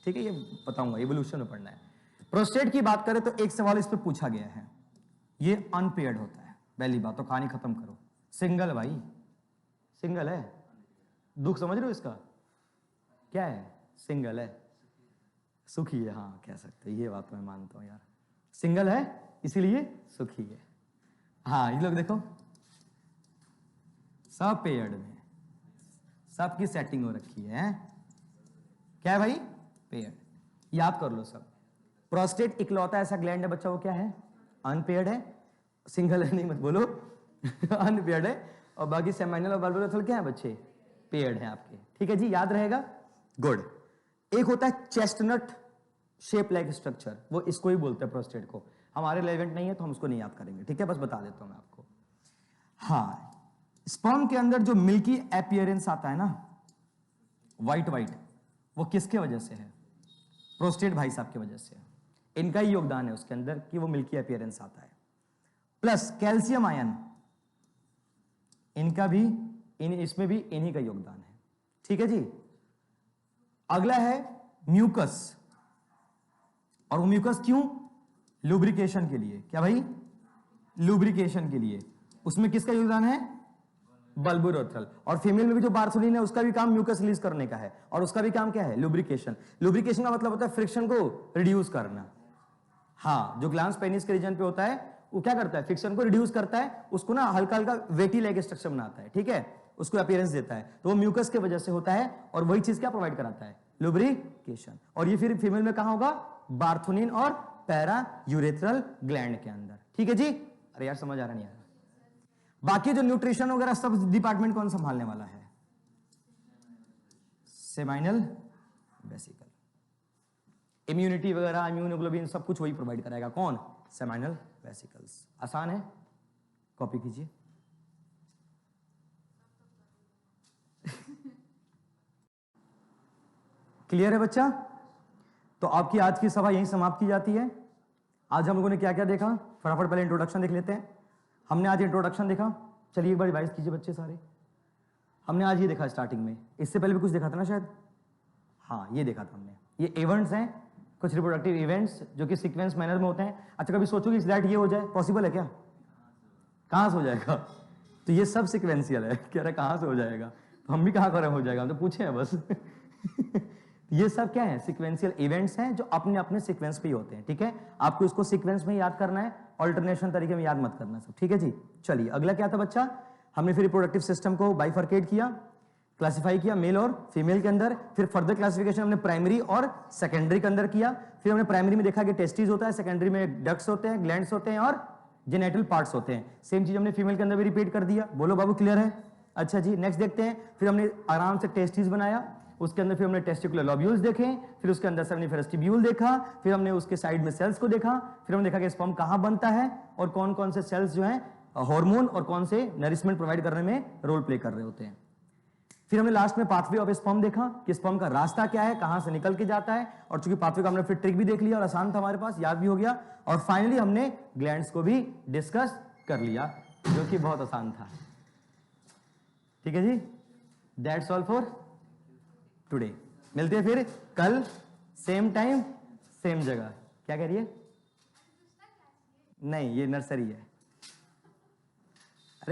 ठीक है, ये बताऊंगा, इवोल्यूशन में पढ़ना है। प्रोस्टेट की बात करें तो एक सवाल इस पे पूछा गया है, ये अनपेयर्ड होता है। पहली बात तो कहानी खत्म करो, सिंगल भाई, सिंगल है। दुख समझ रहे हो इसका, क्या है, सिंगल है, सुखी है, हाँ कह सकते हैं, ये बात मैं मानता हूं यार। सिंगल है इसीलिए सुखी है। हाँ ये लोग देखो, सब पेयर्ड में, सबकी सेटिंग हो रखी है। क्या है भाई, पेयर्ड। याद कर लो सब। प्रोस्टेट इकलौता ऐसा ग्लैंड है बच्चा, वो क्या है, अनपेयर्ड है। सिंगल है नहीं मत बोलो अनपेयर्ड है। और बाकी सेमाइनल और बल्बोरेथ्रल क्या है बच्चे, पेयर्ड है आपके। ठीक है जी, याद रहेगा, गुड। एक होता है चेस्टनट शेप लाइक स्ट्रक्चर, वो इसको ही बोलते हैं प्रोस्टेट को। हमारे रेलेवेंट नहीं है तो हम उसको नहीं याद करेंगे, ठीक है, बस बता देता हूं मैं आपको। हाँ, स्पर्म के अंदर जो मिल्की अपीयरेंस आता है ना, व्हाइट व्हाइट, वो किसके वजह से है, प्रोस्टेट भाई साहब की वजह से। इनका ही योगदान है उसके अंदर कि वो मिल्की अपीयरेंस आता है। प्लस कैल्शियम आयन, इनका भी इसमें भी इन्हीं का योगदान है। ठीक है जी। अगला है म्यूकस, और वो म्यूकस क्यों, लुब्रिकेशन के लिए। क्या भाई, लुब्रिकेशन के लिए। उसमें किसका योगदान है, बल्बोरेथ्रल। और फीमेल में भी जो बार्थोनिन है उसका भी काम म्यूकस रिलीज करने का है, और उसका भी काम क्या है, लुब्रिकेशन। लुब्रिकेशन का मतलब होता है फ्रिक्शन को रिड्यूस करना। हाँ, जो ग्लैंस पेनिस के रीजन पे होता है वो क्या करता है, फ्रिक्शन को रिड्यूस करता है, उसको ना हल्का हल्का वेटी लाइक स्ट्रक्चर बनाता है। ठीक है, उसको अपीयरेंस देता है। तो वो म्यूकस की वजह से होता है, और वही चीज क्या प्रोवाइड कराता है, लुब्रिकेशन। और ये फिर फीमेल में कहां होगा, बार्थोनिन और पैरा यूरेथ्रल ग्लैंड के अंदर। ठीक है जी। अरे यार समझ आ रहा नहीं यार। बाकी जो न्यूट्रिशन वगैरह सब डिपार्टमेंट कौन संभालने वाला है, सेमाइनल वेसिकल। इम्यूनिटी वगैरह, इम्यूनोग्लोबिन सब कुछ वही प्रोवाइड कराएगा, कौन, सेमाइनल वेसिकल्स। आसान है, कॉपी कीजिए। क्लियर है बच्चा? तो आपकी आज की सभा यहीं समाप्त की जाती है। आज हम लोगों ने क्या क्या देखा, फटाफट पहले इंट्रोडक्शन देख लेते हैं। हमने आज इंट्रोडक्शन देखा, चलिए एक बार रिवाइज कीजिए बच्चे सारे। हमने आज ये देखा स्टार्टिंग में, इससे पहले भी कुछ देखा था ना शायद, हाँ ये देखा था हमने। ये इवेंट्स हैं, कुछ रिप्रोडक्टिव इवेंट्स जो कि सीक्वेंस मैनर में होते हैं। अच्छा कभी सोचो कि दैट ये हो जाए, पॉसिबल है क्या, कहां से हो जाएगा? तो ये सब सीक्वेंशियल है, कह रहे कहां से हो जाएगा, तो हम भी कहां करें हो जाएगा, हम तो पूछे हैं बस ये सब क्या है, सीक्वेंशियल इवेंट्स हैं जो अपने अपने सीक्वेंस पे ही होते हैं। ठीक है, आपको इसको सीक्वेंस में याद करना है, ऑल्टरनेशन तरीके में याद मत करना सब। ठीक है जी। चलिए अगला क्या था बच्चा, हमने फिर रिप्रोडक्टिव सिस्टम को बाइफर्केट किया, क्लासिफाई किया मेल और फीमेल के अंदर। फिर फर्दर क्लासिफिकेशन हमने प्राइमरी और सेकेंडरी के अंदर किया। फिर हमने प्राइमरी में देखा कि टेस्टिस होता है, सेकेंडरी में डक्ट्स होते हैं, ग्लैंड्स होते हैं और जेनेटल पार्ट्स होते हैं। सेम चीज हमने फीमेल के अंदर भी रिपीट कर दिया। बोलो बाबू क्लियर है? अच्छा जी, नेक्स्ट देखते हैं। फिर हमने आराम से टेस्टिस बनाया, उसके अंदर फिर हमने टेस्टिकुलर लोब्यूल्स देखे, फिर उसके अंदर से हमने वेस्टिब्यूल देखा, फिर हमने उसके साइड में सेल्स को देखा, फिर हमने देखा कि स्पर्म कहां बनता है और कौन कौन से सेल्स जो हैं हार्मोन और कौन से नरिशमेंट प्रोवाइड करने में रोल प्ले कर रहे होते हैं। फिर हमने लास्ट में पाथवे ऑफ स्पर्म देखा कि स्पर्म का रास्ता क्या है, कहां से निकल के जाता है, और चूंकि पाथवे का हमने फिर ट्रिक भी देख लिया और आसान था हमारे पास, याद भी हो गया। और फाइनली हमने ग्लैंड्स को भी डिस्कस कर लिया, जो कि बहुत आसान था। ठीक है जी, दैट्स ऑल फॉर टुडे। मिलते हैं फिर कल, सेम टाइम सेम जगह। क्या कह रही है? नहीं, ये नर्सरी है।